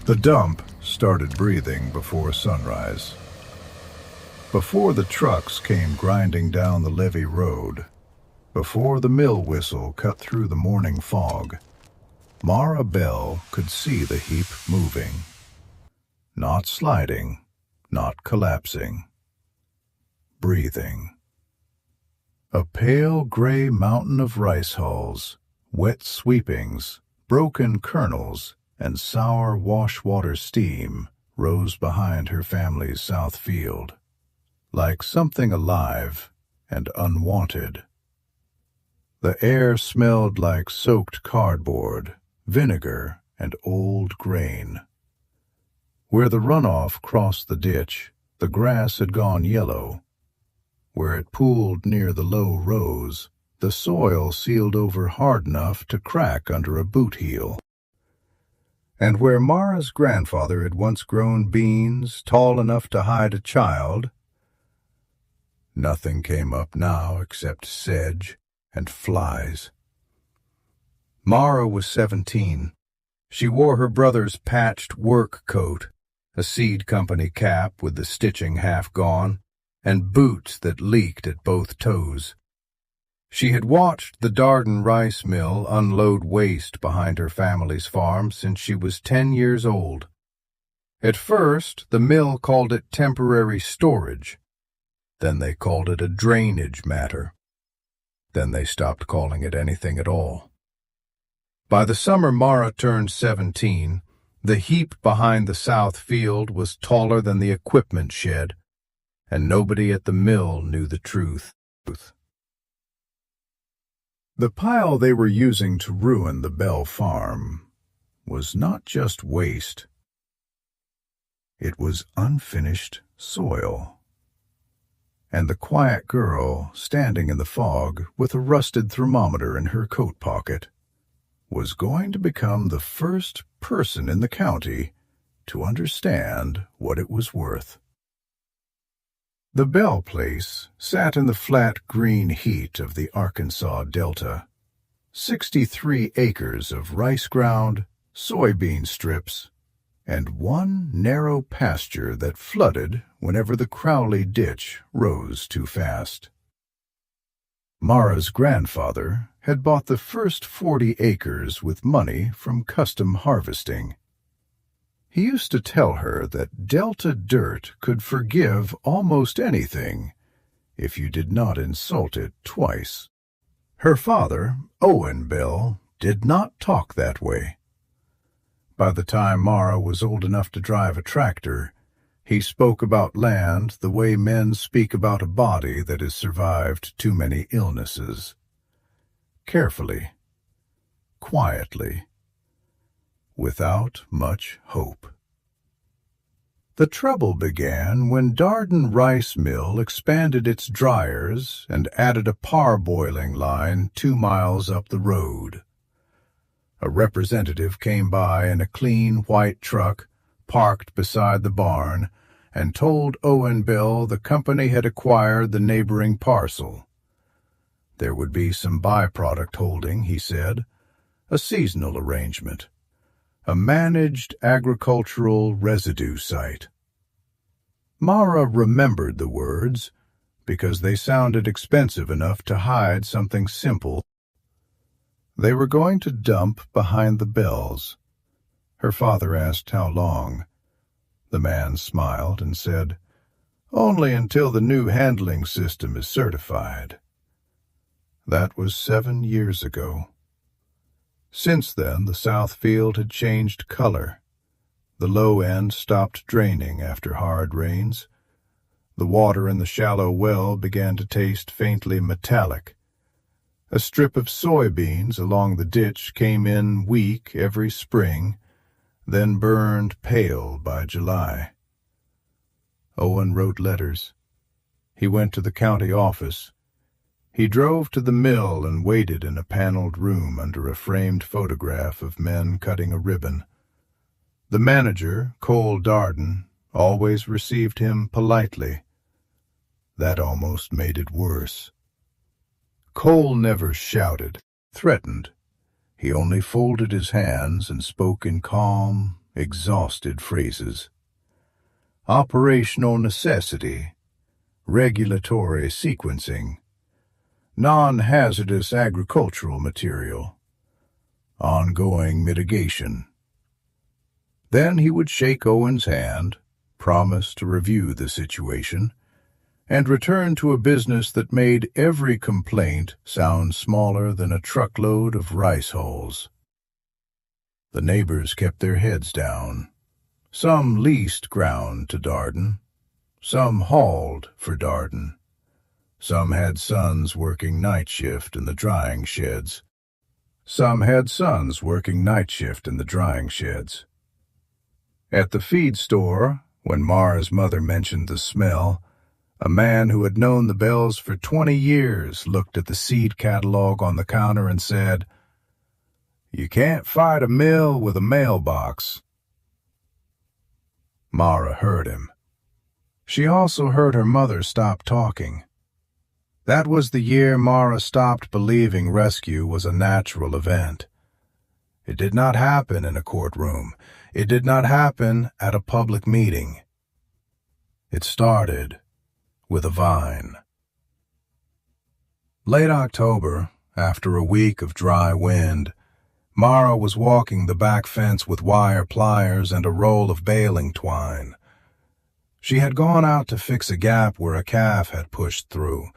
The dump started breathing before sunrise. Before the trucks came grinding down the levee road, before the mill whistle cut through the morning fog, Mara Bell could see the heap moving. Not sliding, not collapsing. Breathing. A pale gray mountain of rice hulls, wet sweepings, broken kernels, and sour wash-water steam rose behind her family's south field, like something alive and unwanted. The air smelled like soaked cardboard, vinegar, and old grain. Where the runoff crossed the ditch, the grass had gone yellow. Where it pooled near the low rows, the soil sealed over hard enough to crack under a boot heel. And where Mara's grandfather had once grown beans tall enough to hide a child, nothing came up now except sedge and flies. Mara was 17. She wore her brother's patched work coat, a seed company cap with the stitching half gone, and boots that leaked at both toes. She had watched the Darden Rice Mill unload waste behind her family's farm since she was 10 years old. At first, the mill called it temporary storage. Then they called it a drainage matter. Then they stopped calling it anything at all. By the summer Mara turned 17, the heap behind the south field was taller than the equipment shed, and nobody at the mill knew the truth. The pile they were using to ruin the Bell farm was not just waste. It was unfinished soil. And the quiet girl, standing in the fog with a rusted thermometer in her coat pocket, was going to become the first person in the county to understand what it was worth. The Bell place sat in the flat green heat of the Arkansas Delta. 63 acres of rice ground, soybean strips, and one narrow pasture that flooded whenever the Crowley ditch rose too fast. Mara's grandfather had bought the first 40 acres with money from custom harvesting. He used to tell her that Delta dirt could forgive almost anything if you did not insult it twice. Her father, Owen Bell, did not talk that way. By the time Mara was old enough to drive a tractor, he spoke about land the way men speak about a body that has survived too many illnesses. Carefully, quietly, without much hope. The trouble began when Darden Rice Mill expanded its dryers and added a parboiling line 2 miles up the road. A representative came by in a clean white truck parked beside the barn and told Owen Bell the company had acquired the neighboring parcel. There would be some byproduct holding, he said, a seasonal arrangement. A managed agricultural residue site. Mara remembered the words because they sounded expensive enough to hide something simple. They were going to dump behind the Bells. Her father asked how long. The man smiled and said, "Only until the new handling system is certified." That was 7 years ago. Since then, the south field had changed color. The low end stopped draining after hard rains. The water in the shallow well began to taste faintly metallic. A strip of soybeans along the ditch came in weak every spring, then burned pale by July. Owen wrote letters. He went to the county office. He drove to the mill and waited in a paneled room under a framed photograph of men cutting a ribbon. The manager, Cole Darden, always received him politely. That almost made it worse. Cole never shouted, threatened. He only folded his hands and spoke in calm, exhausted phrases. Operational necessity, regulatory sequencing, non-hazardous agricultural material, ongoing mitigation. Then he would shake Owen's hand, promise to review the situation, and return to a business that made every complaint sound smaller than a truckload of rice hulls. The neighbors kept their heads down. Some leased ground to Darden. Some hauled for Darden. Some had sons working night shift in the drying sheds. At the feed store, when Mara's mother mentioned the smell, a man who had known the Bells for 20 years looked at the seed catalog on the counter and said, "You can't fight a mill with a mailbox." Mara heard him. She also heard her mother stop talking. That was the year Mara stopped believing rescue was a natural event. It did not happen in a courtroom. It did not happen at a public meeting. It started with a vine. Late October, after a week of dry wind, Mara was walking the back fence with wire pliers and a roll of baling twine. She had gone out to fix a gap where a calf had pushed through,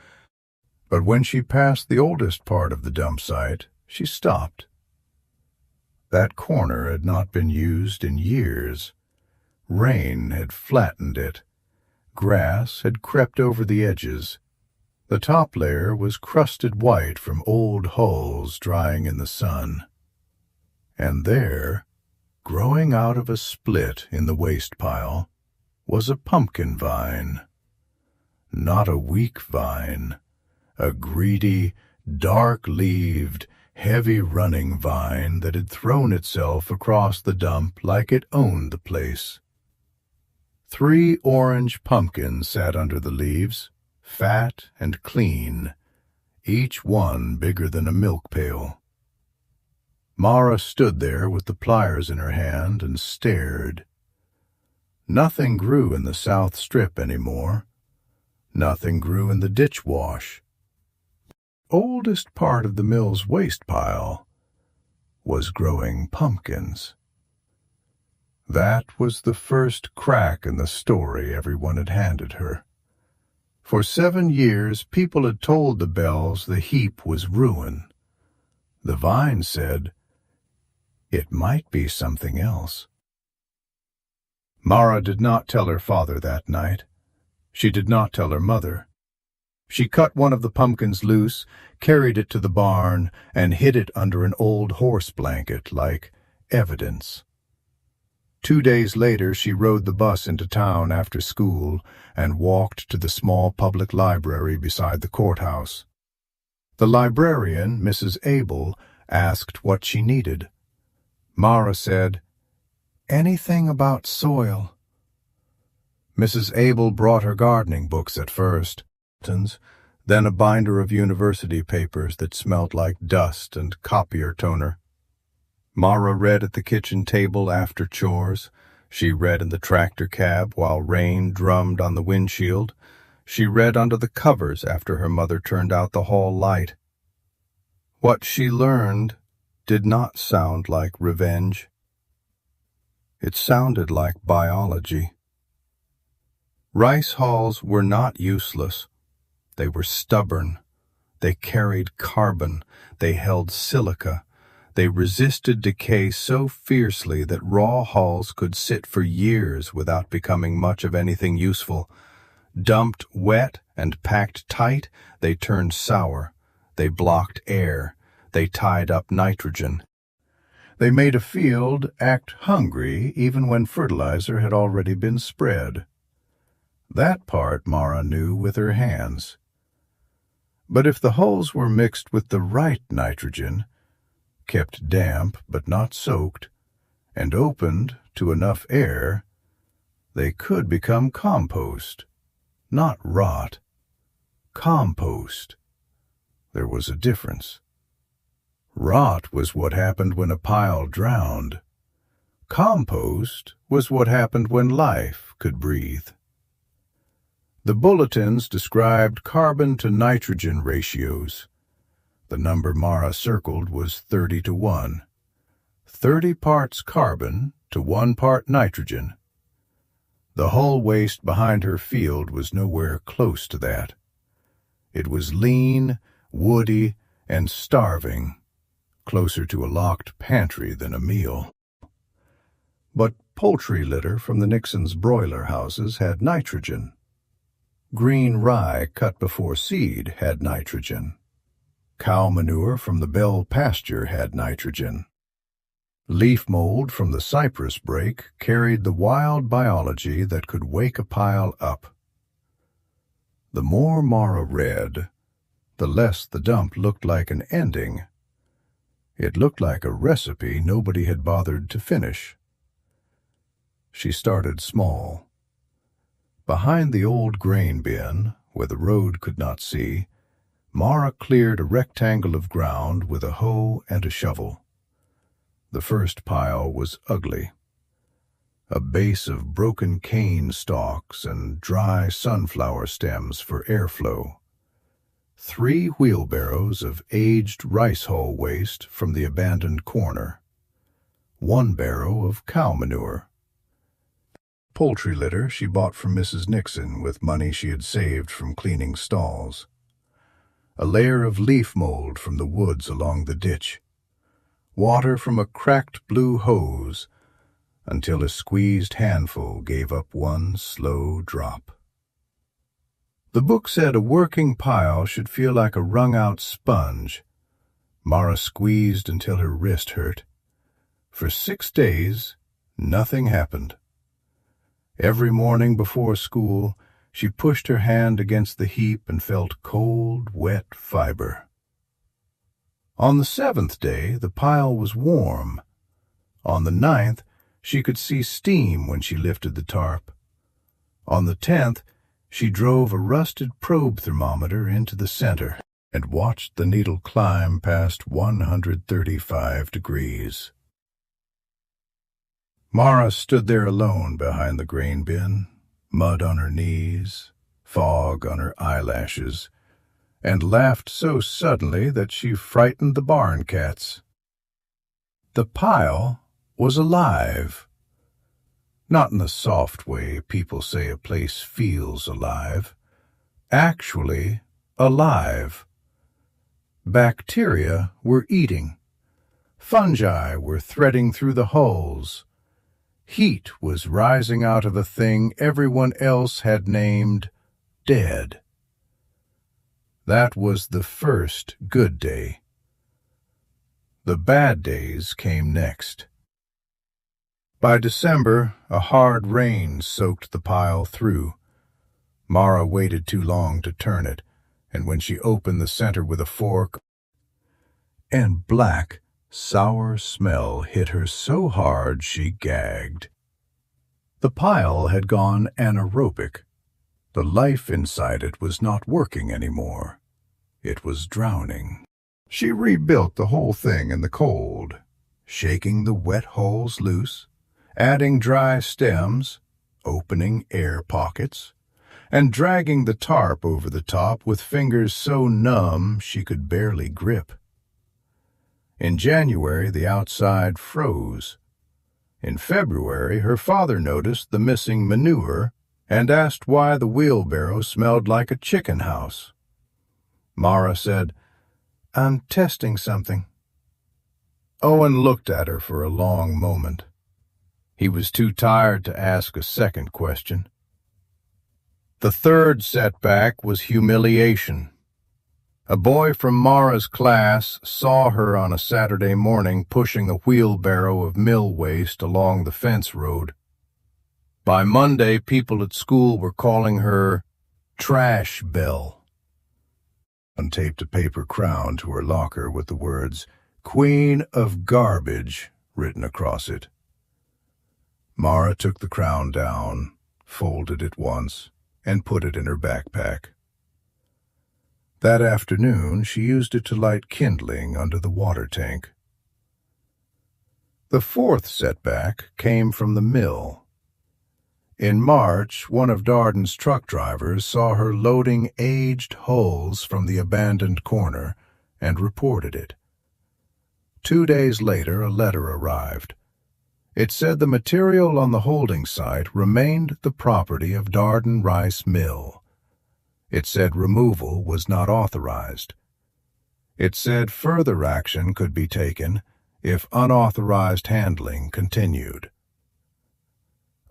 but when she passed the oldest part of the dump site, she stopped. That corner had not been used in years. Rain had flattened it. Grass had crept over the edges. The top layer was crusted white from old hulls drying in the sun. And there, growing out of a split in the waste pile, was a pumpkin vine. Not a weak vine, a greedy, dark-leaved, heavy-running vine that had thrown itself across the dump like it owned the place. 3 orange pumpkins sat under the leaves, fat and clean, each one bigger than a milk pail. Mara stood there with the pliers in her hand and stared. Nothing grew in the south strip anymore. Nothing grew in the ditch wash. Oldest part of the mill's waste pile was growing pumpkins. That was the first crack in the story everyone had handed her. For 7 years, people had told the Bells the heap was ruin. The vine said, it might be something else. Mara did not tell her father that night. She did not tell her mother. She cut one of the pumpkins loose, carried it to the barn, and hid it under an old horse blanket like evidence. 2 days later, she rode the bus into town after school and walked to the small public library beside the courthouse. The librarian, Mrs. Abel, asked what she needed. Mara said, "Anything about soil." Mrs. Abel brought her gardening books at first, then a binder of university papers that smelt like dust and copier toner. Mara read at the kitchen table after chores. She read in the tractor cab while rain drummed on the windshield. She read under the covers after her mother turned out the hall light. What she learned did not sound like revenge. It sounded like biology. Rice hulls were not useless. They were stubborn. They carried carbon. They held silica. They resisted decay so fiercely that raw hulls could sit for years without becoming much of anything useful. Dumped wet and packed tight, they turned sour. They blocked air. They tied up nitrogen. They made a field act hungry even when fertilizer had already been spread. That part Mara knew with her hands. But if the hulls were mixed with the right nitrogen, kept damp but not soaked, and opened to enough air, they could become compost, not rot. Compost. There was a difference. Rot was what happened when a pile drowned. Compost was what happened when life could breathe. The bulletins described carbon to nitrogen ratios. The number Mara circled was 30 to 1. 30 parts carbon to 1 part nitrogen. The hull waste behind her field was nowhere close to that. It was lean, woody, and starving, closer to a locked pantry than a meal. But poultry litter from the Nixons' broiler houses had nitrogen. Green rye cut before seed had nitrogen. Cow manure from the Bell pasture had nitrogen. Leaf mold from the cypress brake carried the wild biology that could wake a pile up. The more Mara read, the less the dump looked like an ending. It looked like a recipe nobody had bothered to finish. She started small. Behind the old grain bin, where the road could not see, Mara cleared a rectangle of ground with a hoe and a shovel. The first pile was ugly. A base of broken cane stalks and dry sunflower stems for airflow. 3 wheelbarrows of aged rice hull waste from the abandoned corner. 1 barrow of cow manure. Poultry litter she bought from Mrs. Nixon with money she had saved from cleaning stalls. A layer of leaf mold from the woods along the ditch. Water from a cracked blue hose, until a squeezed handful gave up 1 slow drop. The book said a working pile should feel like a wrung-out sponge. Mara squeezed until her wrist hurt. For 6 days, nothing happened. Every morning before school, she pushed her hand against the heap and felt cold, wet fiber. On the 7th day, the pile was warm. On the 9th, she could see steam when she lifted the tarp. On the 10th, she drove a rusted probe thermometer into the center and watched the needle climb past 135 degrees. Mara stood there alone behind the grain bin, mud on her knees, fog on her eyelashes, and laughed so suddenly that she frightened the barn cats. The pile was alive. Not in the soft way people say a place feels alive. Actually alive. Bacteria were eating. Fungi were threading through the hulls. Heat was rising out of a thing everyone else had named dead. That was the first good day. The bad days came next. By December, a hard rain soaked the pile through. Mara waited too long to turn it, and when she opened the center with a fork, and black, sour smell hit her so hard she gagged. The pile had gone anaerobic. The life inside it was not working anymore. It was drowning. She rebuilt the whole thing in the cold, shaking the wet hulls loose, adding dry stems, opening air pockets, and dragging the tarp over the top with fingers so numb she could barely grip. In January, the outside froze. In February, her father noticed the missing manure and asked why the wheelbarrow smelled like a chicken house. Mara said, "I'm testing something." Owen looked at her for a long moment. He was too tired to ask a second question. The third setback was humiliation. A boy from Mara's class saw her on a Saturday morning pushing a wheelbarrow of mill waste along the fence road. By Monday, people at school were calling her Trash Belle. Untaped a paper crown to her locker with the words, "Queen of Garbage," written across it. Mara took the crown down, folded it once, and put it in her backpack. That afternoon, she used it to light kindling under the water tank. The fourth setback came from the mill. In March, one of Darden's truck drivers saw her loading aged hulls from the abandoned corner and reported it. 2 days later, a letter arrived. It said the material on the holding site remained the property of Darden Rice Mill. It said removal was not authorized. It said further action could be taken if unauthorized handling continued.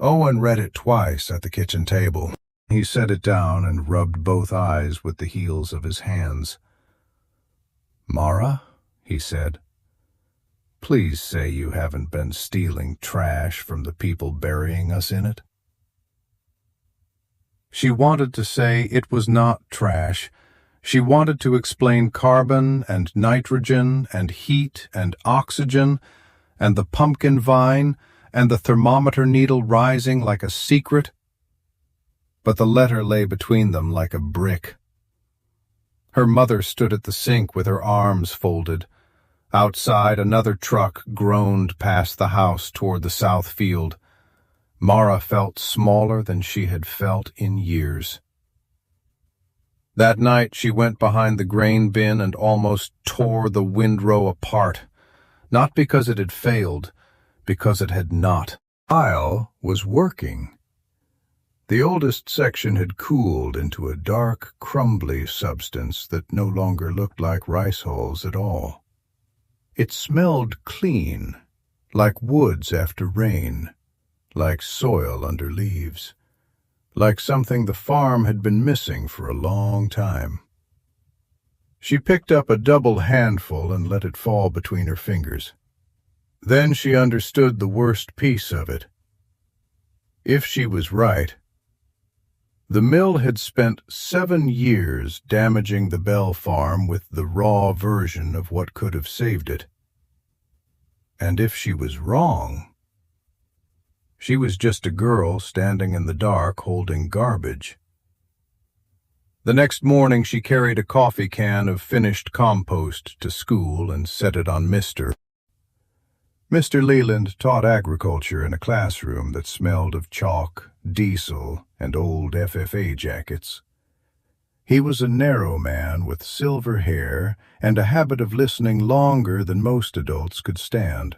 Owen read it twice at the kitchen table. He set it down and rubbed both eyes with the heels of his hands. "Mara," he said, "please say you haven't been stealing trash from the people burying us in it." She wanted to say it was not trash. She wanted to explain carbon and nitrogen and heat and oxygen and the pumpkin vine and the thermometer needle rising like a secret. But the letter lay between them like a brick. Her mother stood at the sink with her arms folded. Outside, another truck groaned past the house toward the south field. Mara felt smaller than she had felt in years. That night she went behind the grain bin and almost tore the windrow apart, not because it had failed, because it had not. The pile was working. The oldest section had cooled into a dark, crumbly substance that no longer looked like rice hulls at all. It smelled clean, like woods after rain, like soil under leaves, like something the farm had been missing for a long time. She picked up a double handful and let it fall between her fingers. Then she understood the worst piece of it. If she was right, the mill had spent 7 years damaging the Bell farm with the raw version of what could have saved it. And if she was wrong, she was just a girl standing in the dark holding garbage. The next morning she carried a coffee can of finished compost to school and set it on Mr. Leland taught agriculture in a classroom that smelled of chalk, diesel, and old FFA jackets. He was a narrow man with silver hair and a habit of listening longer than most adults could stand.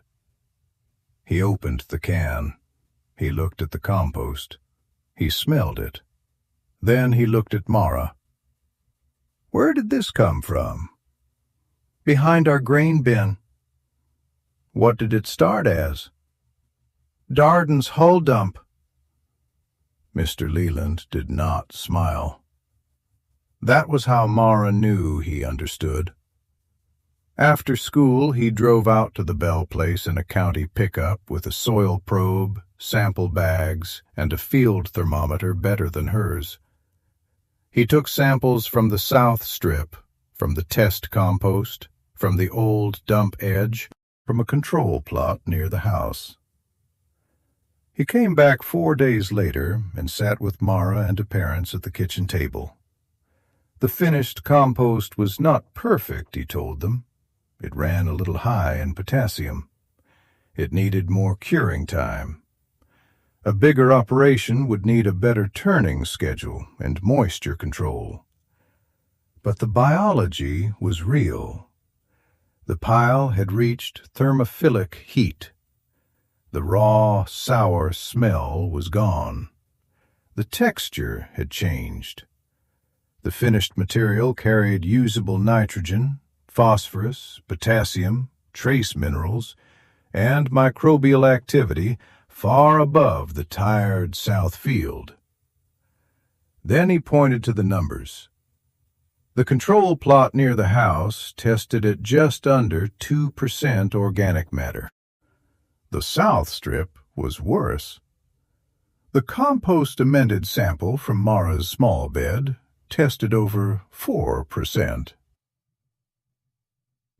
He opened the can. He looked at the compost. He smelled it. Then he looked at Mara. "Where did this come from?" "Behind our grain bin." "What did it start as?" "Darden's hull dump." Mr. Leland did not smile. That was how Mara knew he understood. After school, he drove out to the Bell place in a county pickup with a soil probe, sample bags, and a field thermometer better than hers. He took samples from the south strip, from the test compost, from the old dump edge, from a control plot near the house. He came back 4 days later and sat with Mara and her parents at the kitchen table. The finished compost was not perfect, he told them. It ran a little high in potassium. It needed more curing time. A bigger operation would need a better turning schedule and moisture control. But the biology was real. The pile had reached thermophilic heat. The raw, sour smell was gone. The texture had changed. The finished material carried usable nitrogen, phosphorus, potassium, trace minerals, and microbial activity far above the tired south field. Then he pointed to the numbers. The control plot near the house tested at just under 2% organic matter. The south strip was worse. The compost amended sample from Mara's small bed tested over 4%.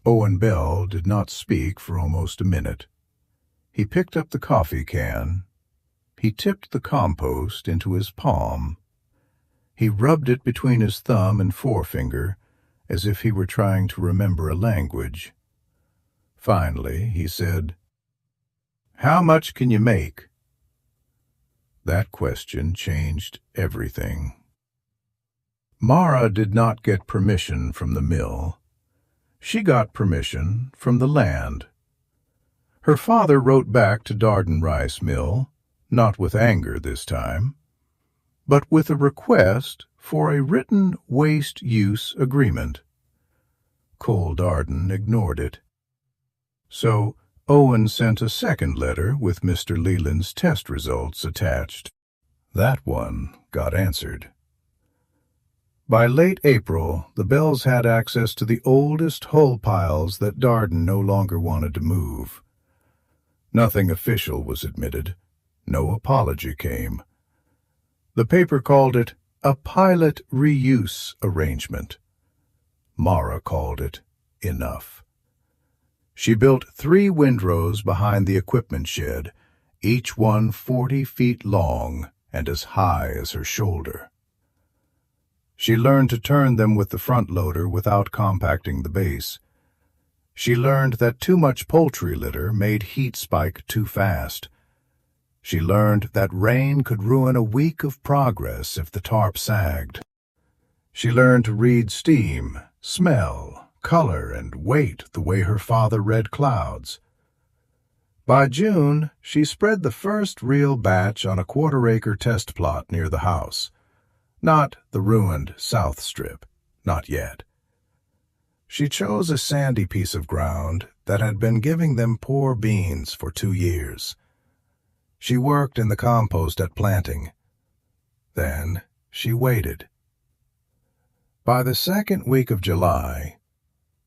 Owen Bell did not speak for almost a minute. He picked up the coffee can. He tipped the compost into his palm. He rubbed it between his thumb and forefinger, as if he were trying to remember a language. Finally, he said, How much can you make? That question changed everything. Mara did not get permission from the mill. She got permission from the land. Her father wrote back to Darden Rice Mill, not with anger this time, but with a request for a written waste use agreement. Cole Darden ignored it. So Owen sent a second letter with Mr. Leland's test results attached. That one got answered. By late April, the Bells had access to the oldest hull piles that Darden no longer wanted to move. Nothing official was admitted. No apology came. The paper called it a pilot reuse arrangement. Mara called it enough. She built 3 windrows behind the equipment shed, each one 40 feet long and as high as her shoulder. She learned to turn them with the front loader without compacting the base. She learned that too much poultry litter made heat spike too fast. She learned that rain could ruin a week of progress if the tarp sagged. She learned to read steam, smell, color, and weight the way her father read clouds. By June, she spread the first real batch on a quarter-acre test plot near the house. Not the ruined South Strip, not yet. She chose a sandy piece of ground that had been giving them poor beans for 2 years. She worked in the compost at planting. Then she waited. By the second week of July,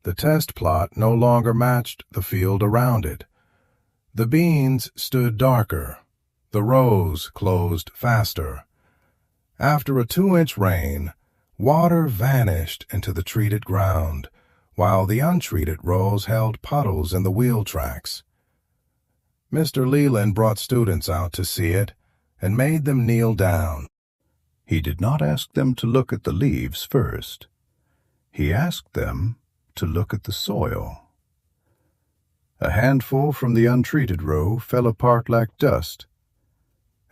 the test plot no longer matched the field around it. The beans stood darker. The rows closed faster. After a 2-inch rain, water vanished into the treated ground, while the untreated rows held puddles in the wheel tracks. Mr. Leland brought students out to see it and made them kneel down. He did not ask them to look at the leaves first. He asked them to look at the soil. A handful from the untreated row fell apart like dust.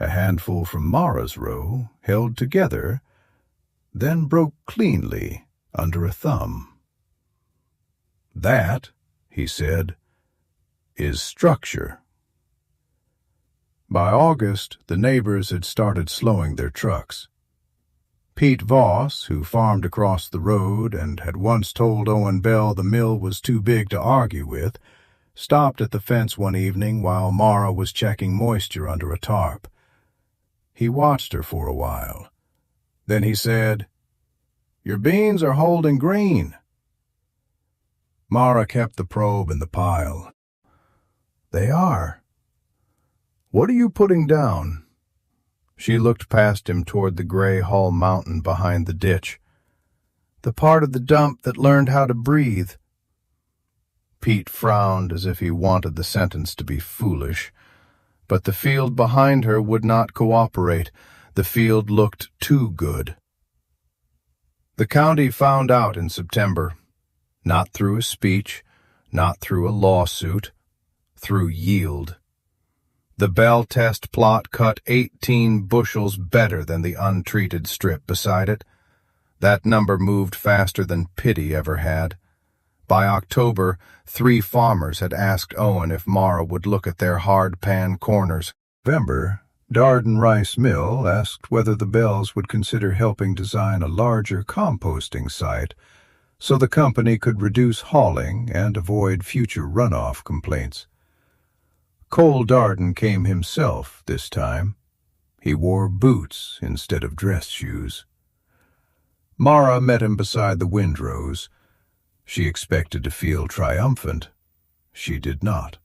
A handful from Mara's row held together, then broke cleanly under a thumb. That, he said, is structure. By August, the neighbors had started slowing their trucks. Pete Voss, who farmed across the road and had once told Owen Bell the mill was too big to argue with, stopped at the fence one evening while Mara was checking moisture under a tarp. He watched her for a while. Then he said, "Your beans are holding green." Mara kept the probe in the pile. "They are. What are you putting down?" She looked past him toward the gray Hall Mountain behind the ditch. "The part of the dump that learned how to breathe." Pete frowned as if he wanted the sentence to be foolish. But the field behind her would not cooperate. The field looked too good. The county found out in September, not through a speech, not through a lawsuit, through yield. The Bell test plot cut 18 bushels better than the untreated strip beside it. That number moved faster than pity ever had. By October, 3 farmers had asked Owen if Mara would look at their hard-pan corners. In November, Darden Rice Mill asked whether the Bells would consider helping design a larger composting site so the company could reduce hauling and avoid future runoff complaints. Cole Darden came himself this time. He wore boots instead of dress shoes. Mara met him beside the windrows. She expected to feel triumphant. She did not.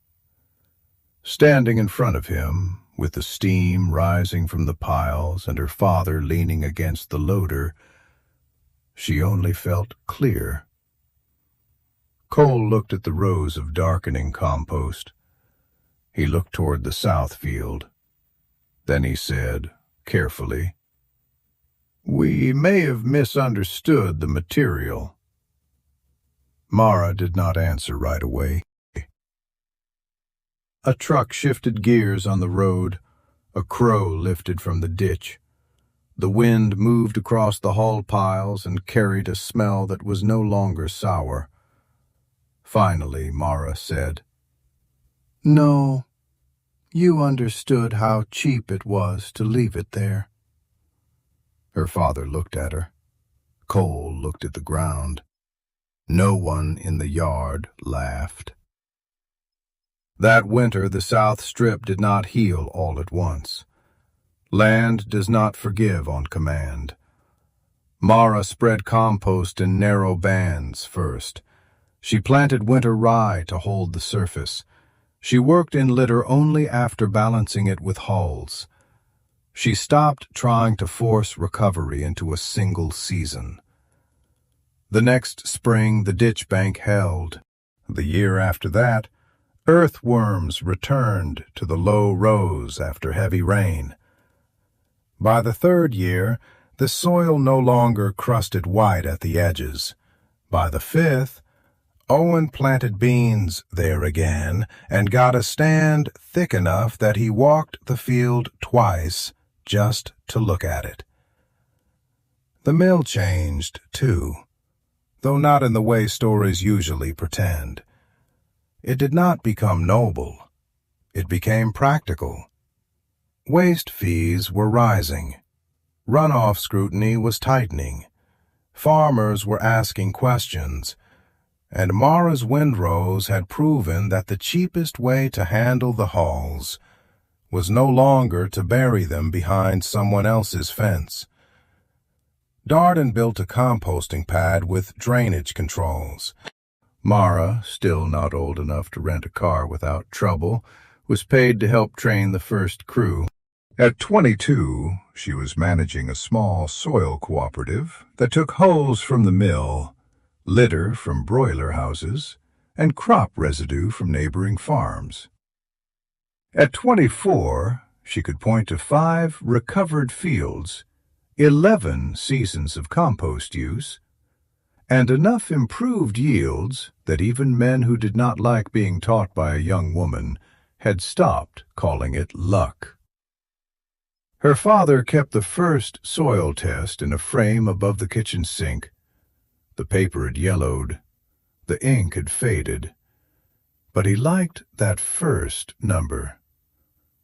Standing in front of him, with the steam rising from the piles and her father leaning against the loader, she only felt clear. Cole looked at the rows of darkening compost. He looked toward the south field. Then he said, carefully, "We may have misunderstood the material." Mara did not answer right away. A truck shifted gears on the road. A crow lifted from the ditch. The wind moved across the haul piles and carried a smell that was no longer sour. Finally, Mara said, "No, you understood how cheap it was to leave it there." Her father looked at her. Cole looked at the ground. No one in the yard laughed. That winter, the South Strip did not heal all at once. Land does not forgive on command. Mara spread compost in narrow bands first. She planted winter rye to hold the surface. She worked in litter only after balancing it with hulls. She stopped trying to force recovery into a single season. The next spring, the ditch bank held. The year after that, earthworms returned to the low rows after heavy rain. By the third year, the soil no longer crusted white at the edges. By the fifth, Owen planted beans there again and got a stand thick enough that he walked the field twice just to look at it. The mill changed, too, though not in the way stories usually pretend. It did not become noble. It became practical. Waste fees were rising. Runoff scrutiny was tightening. Farmers were asking questions. And Mara's windrows had proven that the cheapest way to handle the hulls was no longer to bury them behind someone else's fence. Darden built a composting pad with drainage controls. Mara, still not old enough to rent a car without trouble, was paid to help train the first crew. At 22, she was managing a small soil cooperative that took hulls from the mill, litter from broiler houses, and crop residue from neighboring farms. At 24, she could point to 5 recovered fields, 11 seasons of compost use, and enough improved yields that even men who did not like being taught by a young woman had stopped calling it luck. Her father kept the first soil test in a frame above the kitchen sink. The paper had yellowed, the ink had faded, but he liked that first number.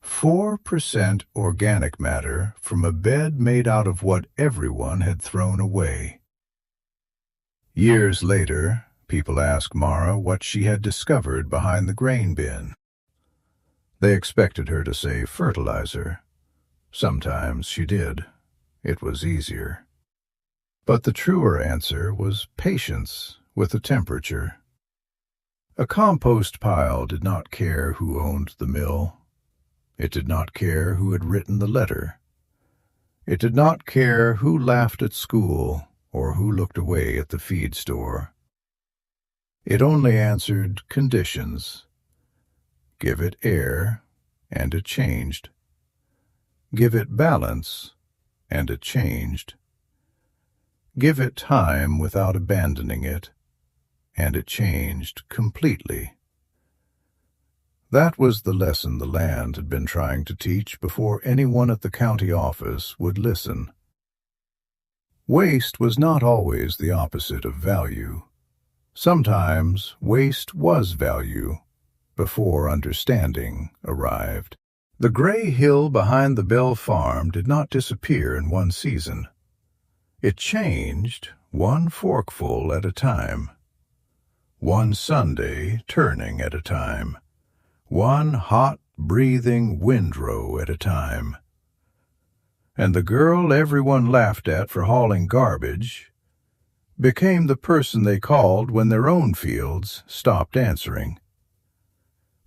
4% organic matter from a bed made out of what everyone had thrown away. Years later, people asked Mara what she had discovered behind the grain bin. They expected her to say fertilizer. Sometimes she did. It was easier. But the truer answer was patience with the temperature. A compost pile did not care who owned the mill. It did not care who had written the letter. It did not care who laughed at school or who looked away at the feed store. It only answered conditions. Give it air, and it changed. Give it balance, and it changed. Give it time without abandoning it, and it changed completely. That was the lesson the land had been trying to teach before anyone at the county office would listen. Waste was not always the opposite of value. Sometimes waste was value before understanding arrived. The gray hill behind the Bell farm did not disappear in one season. It changed one forkful at a time, one Sunday turning at a time, one hot, breathing windrow at a time. And the girl everyone laughed at for hauling garbage became the person they called when their own fields stopped answering.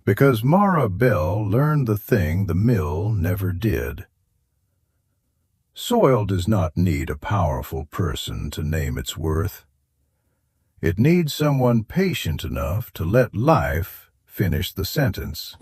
Because Mara Bell learned the thing the mill never did. Soil does not need a powerful person to name its worth. It needs someone patient enough to let life finish the sentence.